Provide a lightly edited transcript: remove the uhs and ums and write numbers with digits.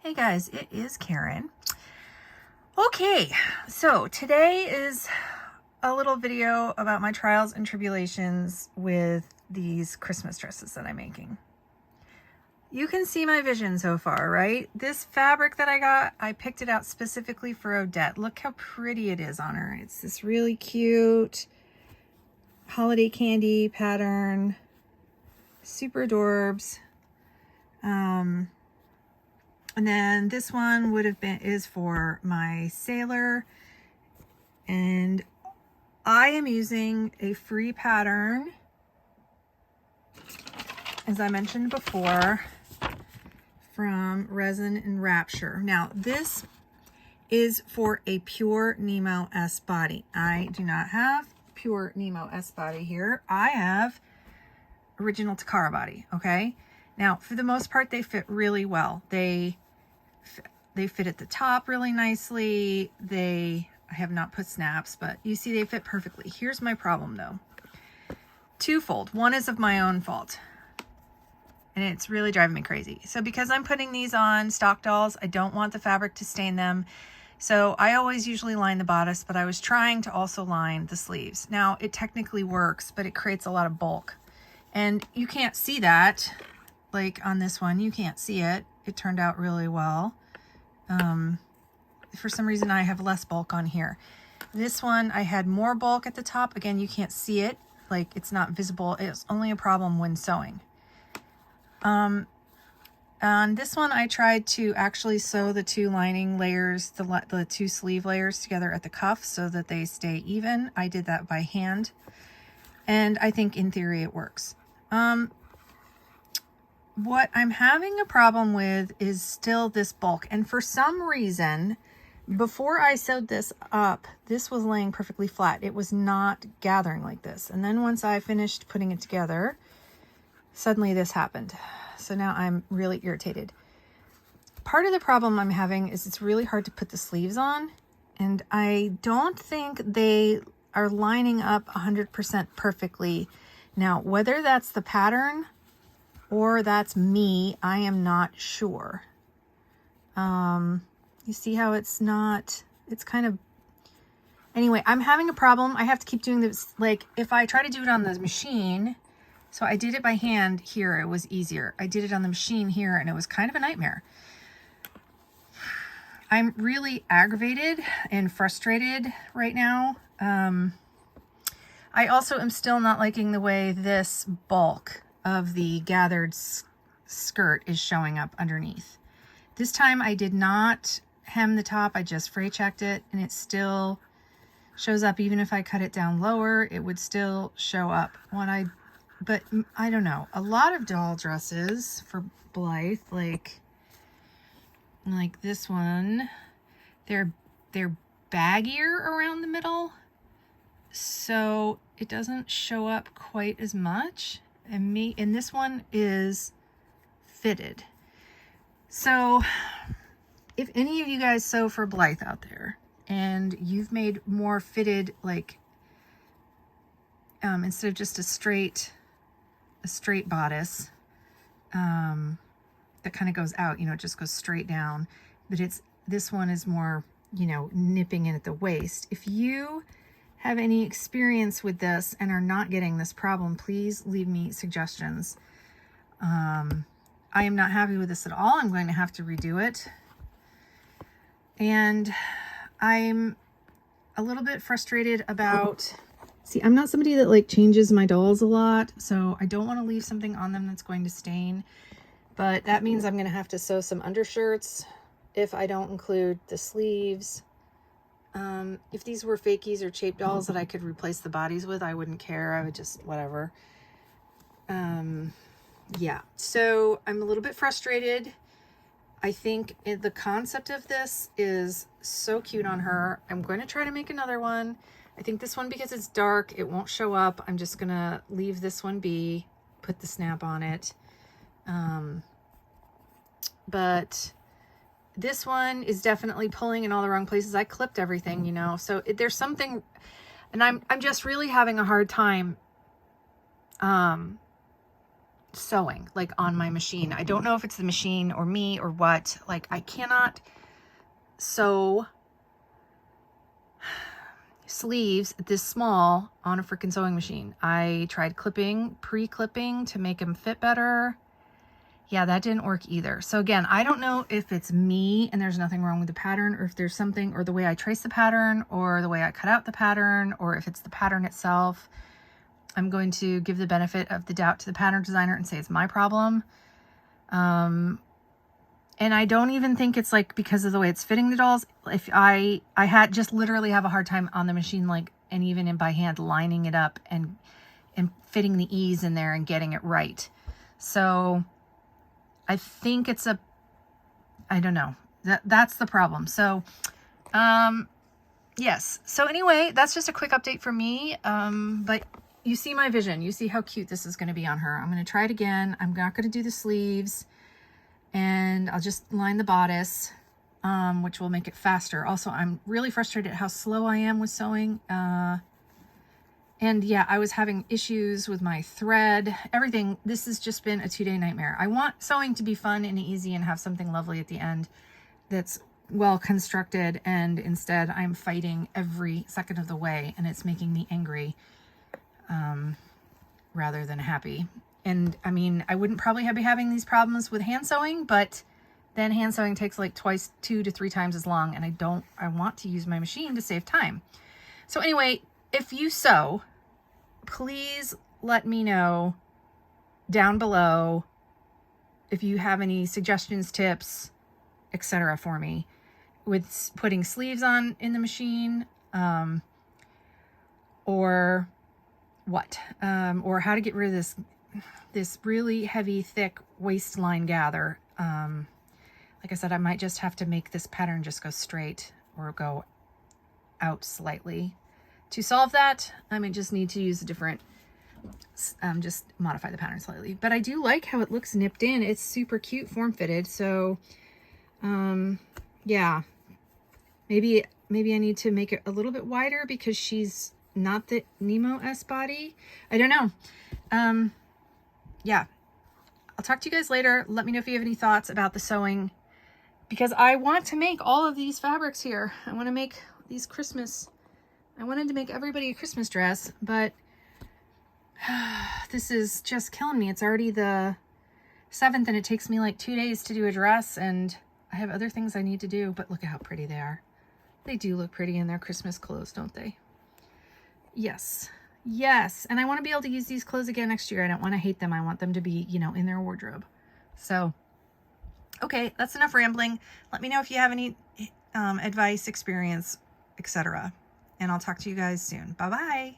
Hey guys, it is Karen. Okay, so today is a little video about my trials and tribulations with these Christmas dresses that I'm making. You can see my vision so far, right? This fabric that I got, I picked it out specifically for Odette. Look how pretty it is on her. It's this really cute holiday candy pattern, super adorbs. And then this one is for my sailor, and I am using a free pattern, as I mentioned before, from Resin and Rapture. Now this is for a pure Nemo S body. I do not have pure Nemo S body here. I have original Takara body. Okay, now for the most part they fit really well. They fit at the top really nicely. I have not put snaps, but you see they fit perfectly. Here's my problem though. Twofold. One is of my own fault, and it's really driving me crazy. So because I'm putting these on stock dolls, I don't want the fabric to stain them. So I always usually line the bodice, but I was trying to also line the sleeves. Now it technically works, but it creates a lot of bulk. And you can't see that. Like on this one, you can't see it. It turned out really well. For some reason I have less bulk on here. This one I had more bulk at the top. Again, you can't see it, like it's not visible. It's only a problem when sewing. On this one I tried to actually sew the two lining layers, the two sleeve layers together at the cuff so that they stay even. I did that by hand, and I think in theory it works. What I'm having a problem with is still this bulk. And for some reason, before I sewed this up, this was laying perfectly flat. It was not gathering like this. And then once I finished putting it together, suddenly this happened. So now I'm really irritated. Part of the problem I'm having is it's really hard to put the sleeves on. And I don't think they are lining up 100% perfectly. Now, whether that's the pattern or that's me, I am not sure. You see how it's kind of, anyway, I'm having a problem. I have to keep doing this. Like if I try to do it on the machine, so I did it by hand here, it was easier. I did it on the machine here and it was kind of a nightmare. I'm really aggravated and frustrated right now. I also am still not liking the way this bulk of the gathered skirt is showing up underneath. This time I did not hem the top, I just fray checked it, and it still shows up. Even if I cut it down lower, it would still show up. But I don't know. A lot of doll dresses for Blythe, like this one, they're baggier around the middle, so it doesn't show up quite as much. And this one is fitted. So if any of you guys sew for Blythe out there and you've made more fitted, like instead of just a straight bodice that kind of goes out, it just goes straight down, but this one is more, nipping in at the waist. If you have any experience with this and are not getting this problem, please leave me suggestions. I am not happy with this at all. I'm going to have to redo it. And I'm a little bit frustrated about, see, I'm not somebody that changes my dolls a lot, so I don't want to leave something on them that's going to stain, but that means I'm going to have to sew some undershirts if I don't include the sleeves. If these were fakies or shape dolls that I could replace the bodies with, I wouldn't care. I would just, whatever. Yeah, so I'm a little bit frustrated. I think the concept of this is so cute on her. I'm going to try to make another one. I think this one, because it's dark, it won't show up. I'm just going to leave this one be, put the snap on it. But this one is definitely pulling in all the wrong places. I clipped everything, so there's something, and I'm just really having a hard time sewing, like on my machine. I don't know if it's the machine or me or what. Like, I cannot sew sleeves this small on a freaking sewing machine. I tried clipping, pre-clipping to make them fit better. Yeah, that didn't work either. So again, I don't know if it's me and there's nothing wrong with the pattern, or if there's something, or the way I trace the pattern, or the way I cut out the pattern, or if it's the pattern itself. I'm going to give the benefit of the doubt to the pattern designer and say it's my problem. And I don't even think it's like because of the way it's fitting the dolls. If I had just literally have a hard time on the machine, like, and even in by hand, lining it up and fitting the ease in there and getting it right. So I think it's I don't know, that's the problem. So, yes. So anyway, that's just a quick update for me. But you see my vision, you see how cute this is going to be on her. I'm going to try it again. I'm not going to do the sleeves, and I'll just line the bodice, which will make it faster. Also, I'm really frustrated at how slow I am with sewing. And yeah, I was having issues with my thread, everything. This has just been a 2-day nightmare. I want sewing to be fun and easy and have something lovely at the end that's well constructed, and instead I'm fighting every second of the way, and it's making me angry rather than happy. And I mean, I wouldn't probably be having these problems with hand sewing, but then hand sewing takes like 2 to 3 times as long, and I want to use my machine to save time. So anyway, if you sew, please let me know down below if you have any suggestions, tips, etc. for me with putting sleeves on in the machine, or what, or how to get rid of this really heavy, thick waistline gather. Like I said, I might just have to make this pattern just go straight or go out slightly. To solve that, I might just need to use a different, just modify the pattern slightly. But I do like how it looks nipped in. It's super cute, form-fitted. So, yeah, maybe I need to make it a little bit wider because she's not the Nemo S body. I don't know. Yeah, I'll talk to you guys later. Let me know if you have any thoughts about the sewing, because I want to make all of these fabrics here. I want to make these I wanted to make everybody a Christmas dress, but this is just killing me. It's already the 7th and it takes me like 2 days to do a dress, and I have other things I need to do, but look at how pretty they are. They do look pretty in their Christmas clothes, don't they? Yes. Yes. And I want to be able to use these clothes again next year. I don't want to hate them. I want them to be, you know, in their wardrobe. So, okay, that's enough rambling. Let me know if you have any advice, experience, etc. And I'll talk to you guys soon. Bye-bye.